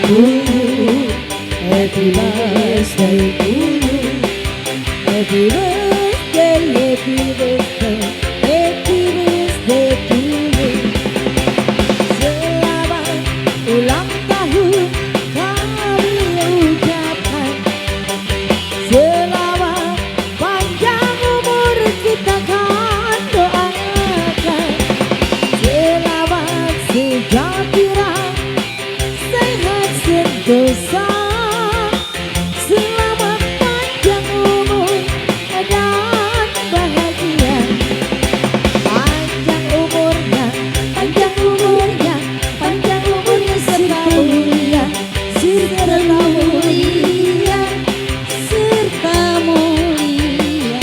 to you. Happy birthday to you. Happy birthday, happy birthday, happy birthday to you. Selamat ulang tahun kami ucapkan. Selamat panjang umur kita kan doakan. Selamat sejahtera, sehat sentosa. Selamat panjang umur dan bahagia. Panjang umurnya, panjang umurnya, panjang umurnya serta mulia, serta mulia, serta mulia.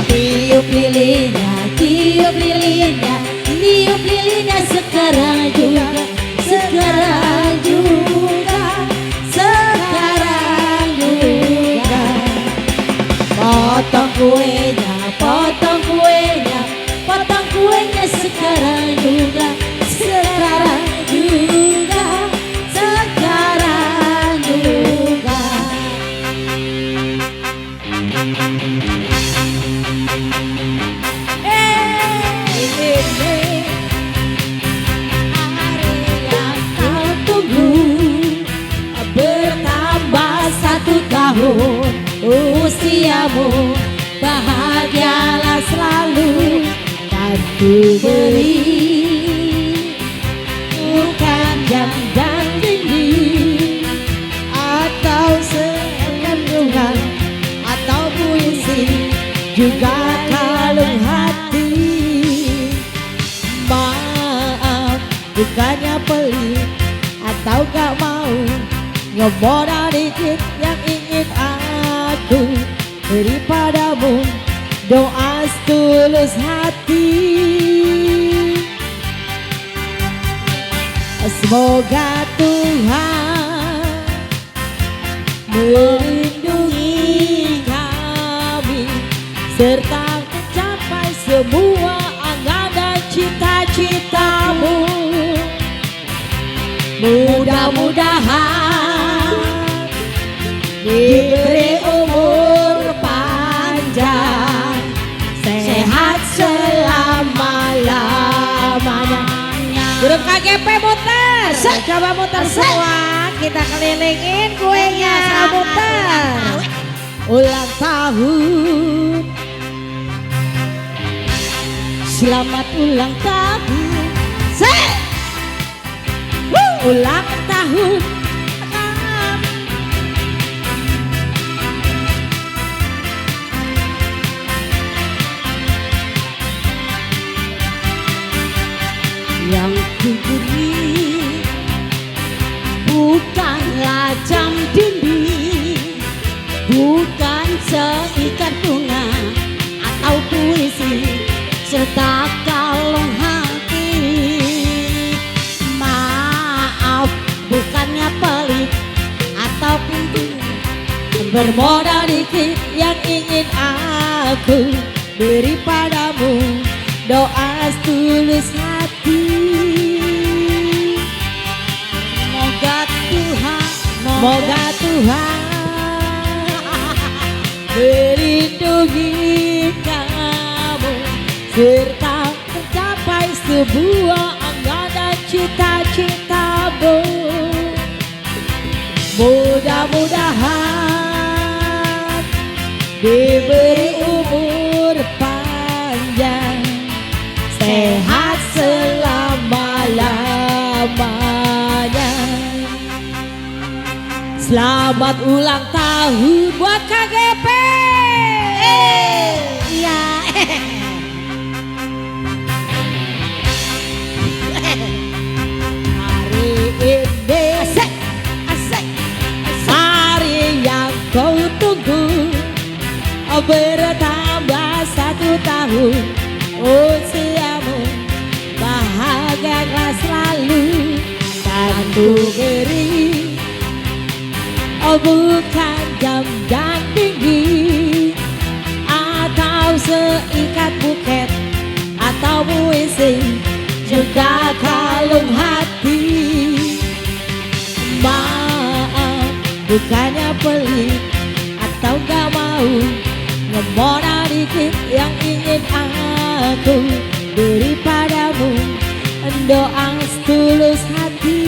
Tiup lilinnya, tiup lilinnya, tiup lilinnya sekarang juga, sekarang juga, sekarang juga. Potong kuenya, potong kuenya, potong kuenya sekarang juga, sekarang juga, sekarang juga. Ini hari yang kau tunggu, bertambah 1 tahun usiamu, bahagialah selalu dan ku beri. Bukan jam tinggi atau senyuman atau puisi, juga kalung hati. Maaf bukannya pelit atau gak mau, ngemodal dikit yang ingin aku beri padamu, doa setulus hati. Semoga Tuhan melindungi kami serta mencapai semua angan dan cita-citamu. Mudah-mudahan diberi umur panjang, sehat selama-lamanya. Grup KGP muter, coba muter semua, kita kelilingin kuenya, muter. Ulang tahun, selamat ulang tahun, ulang tahun. Yang ku beri bukanlah jam dinding, bukan seikat bunga atau puisi, serta kalung hati. Maaf bukannya pelit atau pintu, bermodal dikit yang ingin aku beri padamu, doa setulus hati. Moga Tuhan melindungi kamu serta mencapai sebuah angan dan cita-citamu. Mudah-mudahan diberi umur panjang, sehat selama-lamanya. Selamat ulang tahun buat KGP. Iya. Hari ini asik, hari yang kau tunggu, bertambah 1 tahun usiamu, bahagialah selalu kan ku beri. Bukan jam dan tinggi atau seikat buket atau puisi, juga kalung hati. bukannya pelit atau gak mau ngemona dikit yang ingin aku beri padamu doa setulus hati.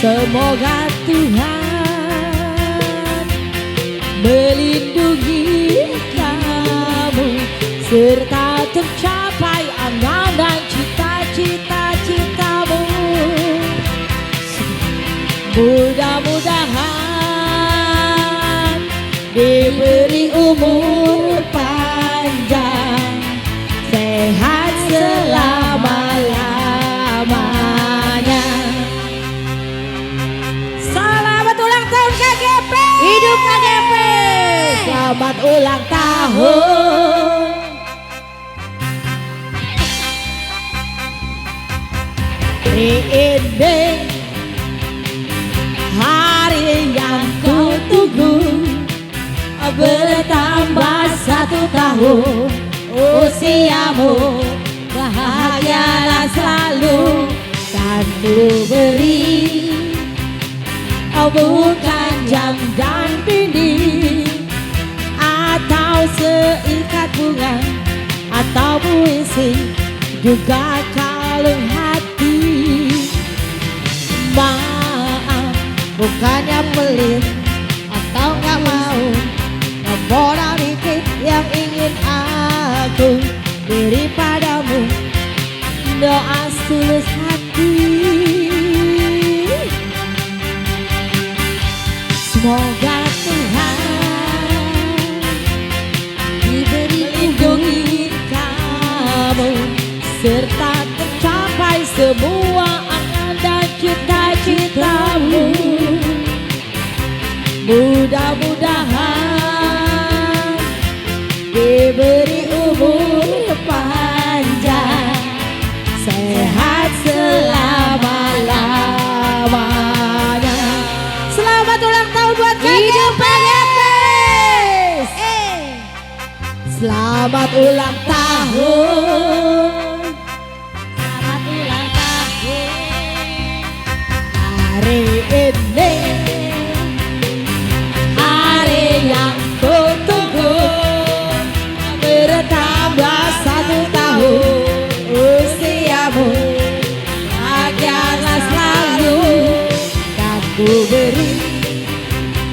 Semoga Tuhan melindungi kamu serta tercapai angan dan cita-cita-citamu. Mudah-mudahan diberi umur panjang, sehat selama-lamanya. Selamat ulang tahun KGP. Hidup KGP. Selamat ulang tahun. Ini hari yang kau tunggu, bertambah 1 tahun usiamu, bahagialah selalu kan ku beri, bukan jam dan dinding atau seikat bunga atau puisi, juga kalung hati. Maaf, bukannya pelit atau gak mau ngemona dikit yang ingin aku beri padamu doa setulus hati. Semoga Tuhan diberi lindungi kamu serta tercapai semua angan dan cita-citamu. Mudah-mudahan diberi umur panjang, sehat selama-lamanya. Selamat ulang tahun buat KGP. Selamat ulang tahun. Selamat ulang tahun. Hari ini hari yang ku tunggu, bertambah 1 tahun usiamu, bahagialah selalu kan ku beri.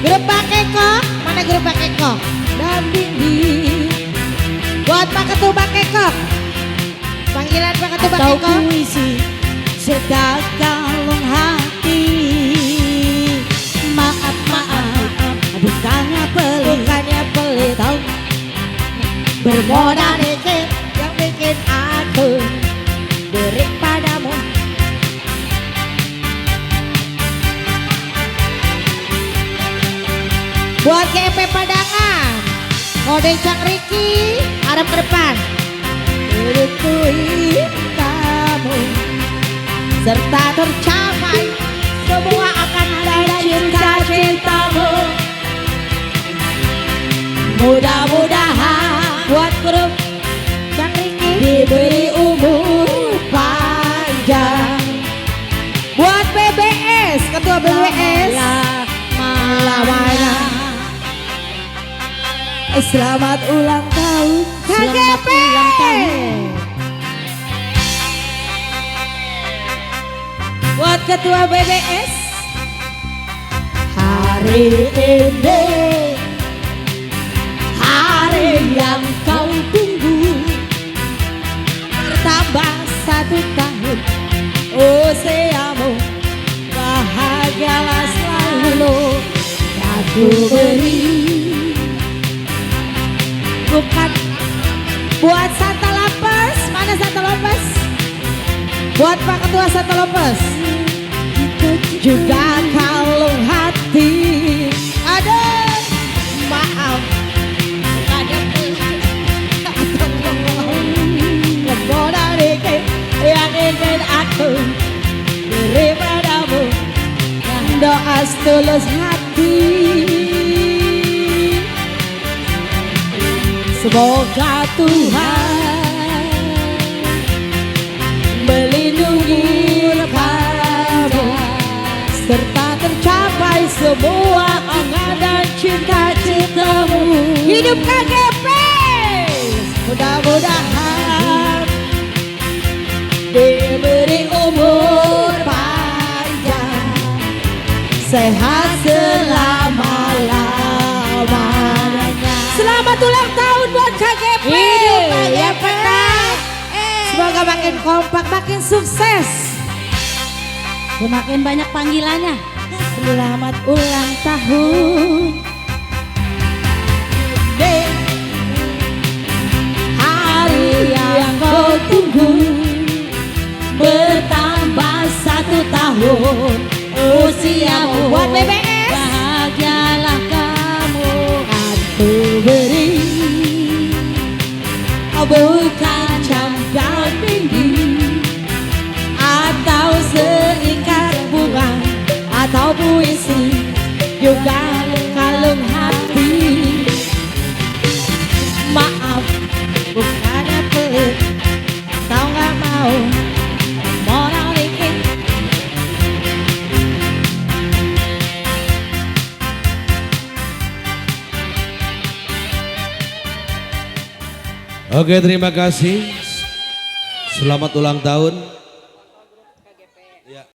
Grup Pak Eko, mana grup Pak Eko? Dampingi buat Pak Ketua Pak Eko. Panggilan Pak Ketua Pak Eko. Atau puisi sedang kalung hati. Maaf, bukannya pelit tahu bermodal dikit yang bikin aku beri padamu. Buat GP Padangan, kode Cang Riki, harap ke depan. Berikui kamu serta tercapai semua akan ada cinta-cintamu. Mudah-mudahan buat grup Cang Riki diberi umur panjang. Buat BBS, ketua BBS lamanya. Selamat ulang tahun KGP. Buat ketua BBS, hari ini hari yang kau tunggu, bertambah 1 tahun usiamu, bahagialah selalu aku beri. Bukan buat Santa Lampers, mana Santa Lampers? Buat Pak Ketua Santa Lampers, juga kalung hati. Aduh, maaf, ada ngemona dikit yang ingin aku beri padamu doa setulus hati. Semoga Tuhan melindungi kamu semua angan dan cinta-cintamu. Hidup KGP, mudah-mudahan diberi umur panjang, sehat selama-lamanya. Selamat ulang tahun buat KGP. Hidup KGP. Semoga makin kompak, makin sukses, Makin banyak panggilannya. selamat ulang tahun. Hari yang kau tunggu bertambah 1 tahun usiamu. Buat BBS, Bahagialah kamu. aku beri bukan camkan dinding atau seikat bunga atau puisi, juga kalung hati. Maaf, bukannya pelit, tau gak mau modal dikit. Oke, terima kasih. Selamat ulang tahun.